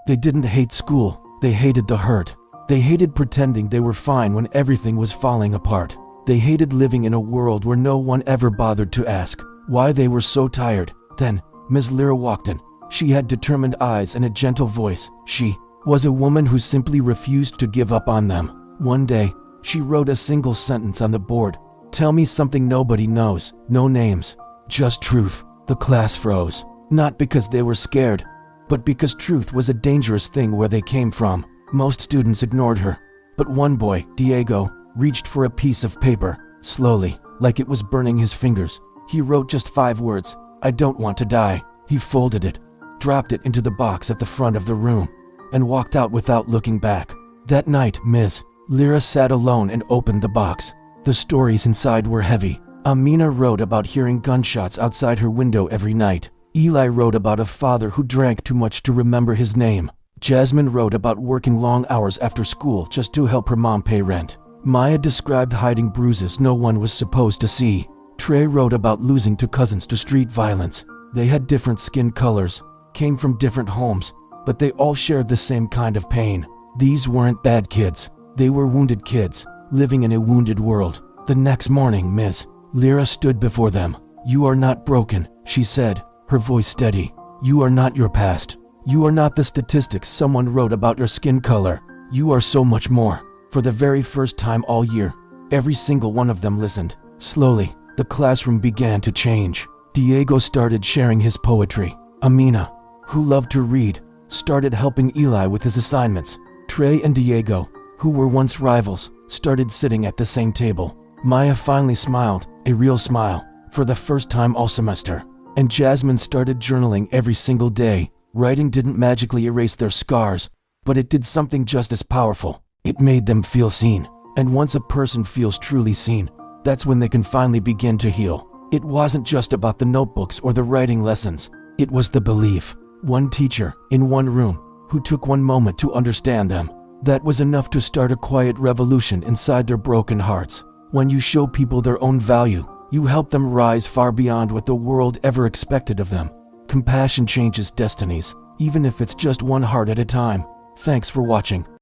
They didn't hate school, they hated the hurt. They hated pretending they were fine when everything was falling apart. They hated living in a world where no one ever bothered to ask why they were so tired. Then, Ms. Lyra walked in. She had determined eyes and a gentle voice. She was a woman who simply refused to give up on them. One day, she wrote a single sentence on the board. "Tell me something nobody knows. No names. Just truth." The class froze. Not because they were scared, but because truth was a dangerous thing where they came from. Most students ignored her. But one boy, Diego, reached for a piece of paper. Slowly, like it was burning his fingers, he wrote just 5 words. "I don't want to die." He folded it, dropped it into the box at the front of the room, and walked out without looking back. That night, Ms. Lyra sat alone and opened the box. The stories inside were heavy. Amina wrote about hearing gunshots outside her window every night. Eli wrote about a father who drank too much to remember his name. Jasmine wrote about working long hours after school just to help her mom pay rent. Maya described hiding bruises no one was supposed to see. Trey wrote about losing 2 cousins to street violence. They had different skin colors, came from different homes, but they all shared the same kind of pain. These weren't bad kids. They were wounded kids, living in a wounded world. The next morning, Ms. Lyra stood before them. "You are not broken," she said, her voice steady. "You are not your past. You are not the statistics someone wrote about your skin color. You are so much more." For the very first time all year, every single one of them listened. Slowly, the classroom began to change. Diego started sharing his poetry. Amina, who loved to read, started helping Eli with his assignments. Trey and Diego, who were once rivals, started sitting at the same table. Maya finally smiled, a real smile, for the first time all semester. And Jasmine started journaling every single day. Writing didn't magically erase their scars, but it did something just as powerful. It made them feel seen. And once a person feels truly seen, that's when they can finally begin to heal. It wasn't just about the notebooks or the writing lessons. It was the belief. One teacher, in one room, who took one moment to understand them. That was enough to start a quiet revolution inside their broken hearts. When you show people their own value, you help them rise far beyond what the world ever expected of them. Compassion changes destinies, even if it's just one heart at a time. Thanks for watching.